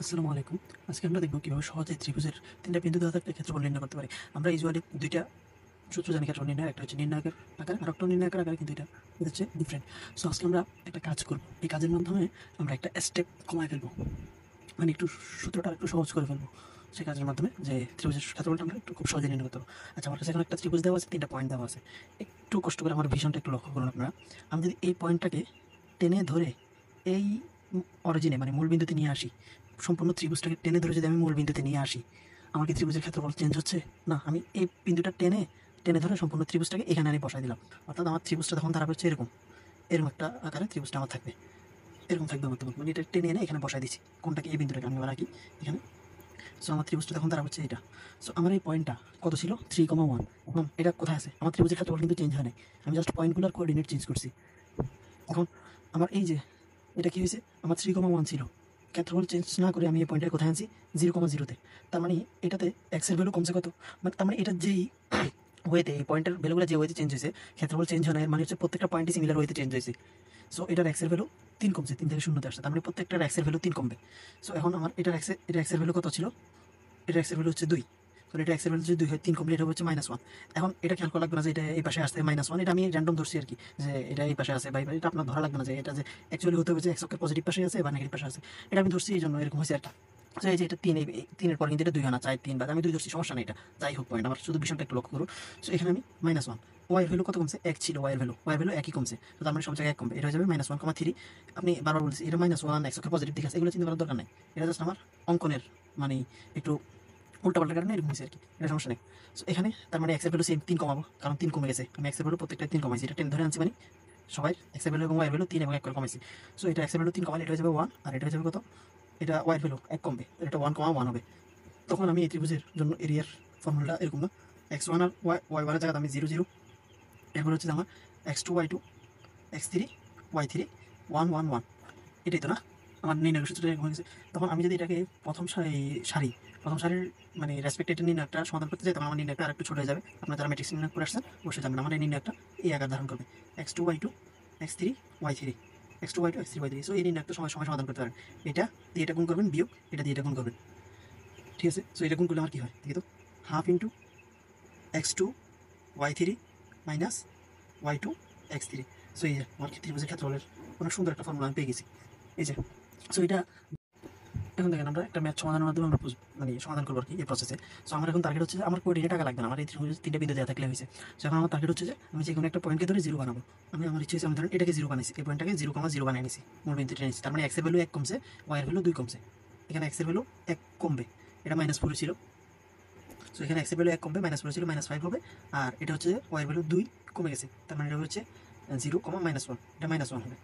আসসালামু আলাইকুম। আজকে আমরা দেখব কিভাবে সহজে ত্রিভুজের ৩টা বিন্দু দেওয়া থাকলে ক্ষেত্রফল নির্ণয় করতে পারি। আমরা ইউজুয়ালি ২টা সূত্র জানি ক্ষেত্রফল নির্ণয়ের। একটা হচ্ছে নির্ণায়কের আকারে, আরেকটা নির্ণায়কের আকারে, কিন্তু এটা হচ্ছে ডিফারেন্ট। সো আজকে আমরা একটা কাজ করব। এই কাজের মাধ্যমে আমরা একটা স্টেপ কমায় ফেলবো, মানে একটু সূত্রটা একটু সহজ করে ফেলবো। সেই কাজের মাধ্যমে যে ত্রিভুজের ক্ষেত্রফলটা আমরা একটু খুব সহজে নির্ণয় করতে পারবো। আচ্ছা, আমার কাছে এখন একটা ত্রিভুজ দেওয়া আছে, ৩টা পয়েন্ট দেওয়া আছে। একটু কষ্ট করে আমার ভিশনটা একটু লক্ষ্য করুন আপনারা। আমি যদি এই পয়েন্টটাকে টেনে ধরে এই অরিজিনে মানে মূল বিন্দুতে নিয়ে আসি, সম্পূর্ণ ত্রিভুজটাকে টেনে ধরে যদি আমি মূল বিন্দুতে নিয়ে আসি, আমার কি ত্রিভুজের ক্ষেত্রফল চেঞ্জ হচ্ছে? না, আমি এই বিন্দুটা টেনে টেনে ধরে সম্পূর্ণ ত্রিভুজটাকে এখানে আমি বসাই দিলাম। অর্থাৎ আমার ত্রিভুজটা তখন দাঁড়াবে হচ্ছে এরকম, এরকম একটা আকারে ত্রিভুজটা আমার থাকবে, এরকম থাকবে আমার তখন। মানে এটা টেনে এনে এখানে বসাই দিচ্ছি, কোনটাকে এই বিন্দুটাকে আমি আবার রাখি এখানে। সো আমার ত্রিভুজটা তখন দাঁড়াবে হচ্ছে এটা। সো আমার এই পয়েন্টটা কত ছিল? 3,1। এখন এটা কোথায় আছে? আমার ত্রিভুজের ক্ষেত্রফল কিন্তু চেঞ্জ হয় নাই, আমি জাস্ট পয়েন্টগুলোর কোঅর্ডিনেট চেঞ্জ করছি। এখন আমার এই যে এটা কি হয়েছে, আমার 3,1 ছিল, ক্ষেত্রফল চেঞ্জ না করে আমি এই পয়েন্টের কোথায় আনছি 0,0-তে। তার মানে এটাতে এক্সের ভ্যালু কমছে কত, মানে তার মানে এটা যেই ওয়েতে এই পয়েন্টের ভ্যালুগুলো যে ওয়েতে চেঞ্জ হয়েছে, ক্ষেত্রফল চেঞ্জ হয় না, এর মানে হচ্ছে প্রত্যেকটা পয়েন্টই সিমিলার ওয়েতে চেঞ্জ হয়েছে। সো এটার এক্সের ভ্যালু 3 কমছে, 3 থেকে 0-তে আসছে, তার মানে প্রত্যেকটার এক্সের ভ্যালু 3 কমবে। সো এখন আমার এটা এক্সের ভ্যালু কত ছিল? এটা এক্সের ভ্যালু হচ্ছে 2। কারণ এটা এক্সের ভ্যালু যদি 2 হয়, 3 কমপ্লিট হবে হচ্ছে -1। এখন এটা খেয়াল করা লাগবে না যে এটা এই পাশে আসছে -1, এটা আমি র্যান্ডম ধরছি আর কি, যে এটা এই পাশে আছে বা এটা আপনার ধরা লাগবে না যে এটা যে অ্যাকচুয়ালি হতে হবে যে এক্স অক্ষের পজিটিভ পাশে আছে বা নেগেটিভ পাশে আছে। এটা আমি ধরছি এই জন্য এরকম হয়েছে একটা। তো এই যে এটা 3, এই 3-এর পর কিন্তু এটা 2 হয় না, 4, 3, বা আমি 2 ধরছি, সমস্যা নেই এটা যাই হোক পয়েন্ট। আমার শুধু বিষয়টা একটু লক্ষ্য করুন। সো এখানে আমি -1, ওয়াই এর ভ্যালু কত কমছে? 1 ছিল ওয়াই এর ভ্যালু 1ই কমছে। তো তার মানে সব জায়গায় 1 কমবে, এটা হয়ে যাবে -1,3। আপনি বারবার বলছি এটা -1 এক্স অক্ষের পজিটিভ দিক আছে, এগুলো চিন্তা করার দরকার নাই। এটা জাস্ট আমার অঙ্কনের মানে একটু উল্টাপাল্টার কারণে এরকম হয়েছে আর কি, এটা সমস্যা নেই। সো এখানে তার মানে এক্সের ভ্যালু সেম 3 কমাবো, কারণ 3 কমে গেছে। আমি এক্সের ভ্যালু প্রত্যেকটা 3 কমাইছি, এটা 10 ধরে আনছি, মানে সবাই এক্সের ভ্যালু এবং ওয়াই ভ্যালু 3 এবং 1 করে কমাইছি। সো এটা এক্সের ভ্যালু 3 কমালে এটা হয়ে যাবে 1, আর এটা হয়ে যাবে কত? এটা ওয়াই ভ্যালু 1 কমবে, এটা 1,1 হবে। তখন আমি এই ত্রিভুজের জন্য এরিয়ার ফর্মুলাটা এরকম না, x1 আর y1 এর জায়গায় আমি 0 0, এরপর হচ্ছে আমার x2 y2 x3 y3 1 1 1, এটাই তো না আমার নির্ণয়ের সূত্রটা এরকম হয়ে গেছে। তখন আমি যদি এটাকে প্রথম সারির মানে রেসপেক্ট এটা নির্ণয়টা সমাধান করতে চাই, তখন আমার নির্ণয়টা আরেকটু ছোট হয়ে যাবে। আপনারা যারা ম্যাট্রিক্স নির্ণয় করে আসছেন অবশ্যই জানবেন আমার এই নির্ণয়টা এই আকার ধারণ করবে, x2 y2 x3 y3 x2 y2 x3 y3। So এই নির্ণয়টা সময় সময় সমাধান করতে পারেন। এটা দিয়ে এটা গুণ করবেন, বিয়োগ এটা দিয়ে এটা গুণ করবেন, ঠিক আছে? সো এটা গুণ করলে আমার কি হয় দেখি তো, half into x2 y3 minus y2 x3। So এই যে আমার ত্রিভুজের ক্ষেত্রফলের অনেক সুন্দর একটা ফর্মুলা আমি পেয়ে গেছি, এই যে। সো এটা এখন দেখেন আমরা একটা ম্যাথ সমাধানের মাধ্যমে আমরা মানে সমাধান করবো আর কি এই প্রসেসে। সো আমার এখন টার্গেট হচ্ছে যে আমার কোঅর্ডিনেট টাকা লাগবে না, আমার এই ত্রিভুজের 3টে বিন্দু দেওয়া থাকলে হয়েছে। সো এখন আমার টার্গেট হচ্ছে যে আমি যে কোনো একটা পয়েন্টকে ধরে 0 বানাবো। আমার ইচ্ছে হচ্ছে আমি ধরেন এটাকে 0 বানাইছি, এই পয়েন্টটাকে 0,0 বানিয়ে নিছি, মূল বিন্দুটা নিয়েছি। তার মানে এক্সের ভ্যালু 1 কমছে, ওয়াই এর ভ্যালু 2 কমছে। এখানে এক্সের ভ্যালু 1 কমবে, এটা -4 ছিল। সো এখানে এক্সের ভ্যালু 1 কমবে, -4 ছিল -5 হবে। আর এটা হচ্ছে ওয়াই এর ভ্যালু 2 কমে গেছে, তার মানে এটা হচ্ছে 0, -1, এটা -1 হবে।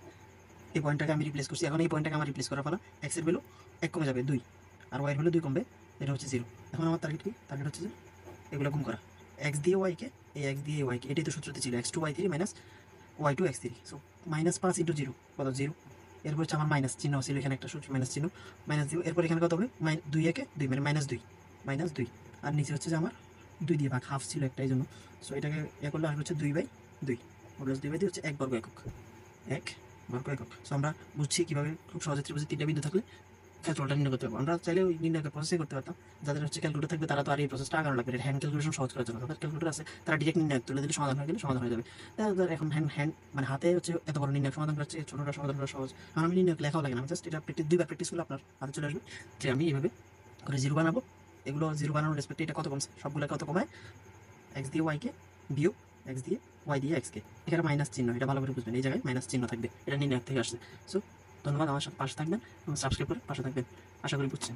এই পয়েন্টটাকে আমি রিপ্লেস করছি, এখন এই পয়েন্টটাকে আমার রিপ্লেস করার ফলে এক্সের ভ্যালু 1 কমে যাবে 2, আর ওয়াই এর ভ্যালু 2 কমবে, এটা হচ্ছে 0। এখন আমার টার্গেট কি? টার্গেট হচ্ছে যে এগুলো গুণ করা, এক্স দিয়ে ওয়াইকে, এই এক্স দিয়ে ওয়াইকে, এটাই তো সূত্রতে ছিল x2 y3 minus y2 x3। So -5 into 0 কত? 0। এরপর হচ্ছে আমার মাইনাস চিহ্ন ছিল এখানে একটা সূত্র, মাইনাস চিহ্ন, মাইনাস দিব। এরপর এখানে কত হবে? 2 একে 2 মানে -2, আর নিচে হচ্ছে যে আমার 2 দিয়ে ভাগ, হাফ ছিল একটা, এই জন্য। সো এটাকে করলে আসবে হচ্ছে 2/2, প্লাস 2/2 হচ্ছে 1 বর্গ একক, 1 বর্গ একক। সো আমরা বুঝছি কীভাবে খুব সহজে ত্রিভুজের 3টা বিন্দু থাকলে ক্ষেত্রফলটা নির্ণয় করতে পারবো। আমরা চাইলে ওই নির্ণয়ের প্রসেসই করতে পারতাম। যাদের হচ্ছে ক্যালকুলেটর থাকবে তারা তো আর এই প্রসেসটা আগানো লাগবে, হ্যান্ড ক্যালকুলেশন সহজ করার জন্য। যাদের ক্যালকুলেটর আছে তারা ডিরেক্ট নির্ণয় তুলে দিলে সমাধান হয়ে গেলে সমাধান হয়ে যাবে। তাদের এখন হ্যান্ড মানে হাতে হচ্ছে এত বড় নির্ণয় সমাধান করছে, ছোটোটা সমাধান করা সহজ। কারণ আমি নির্ণয় লেখাও লাগে না, আমি জাস্ট এটা দুইবার প্র্যাকটিস করলে আপনার হাতে চলে আসবে যে আমি এইভাবে করে 0 বানাবো। এগুলো 0 বানানোর রেসপেক্টে এটা কত কমছে, সবগুলো কত কমায়, এক্স দিয়ে ওয়াইকে বিয়োগ এক্স দিয়ে ওয়াই দিয়ে এক্সকে, এখানে মাইনাস চিহ্ন, এটা ভালো করে বুঝবেন, এই জায়গায় মাইনাস চিহ্ন থাকবে, এটা নির্ণয় থেকে আসছে। সো ধন্যবাদ, আমার সাথে পাশে থাকবেন এবং সাবস্ক্রাইব করে পাশে থাকবেন, আশা করি বুঝছেন।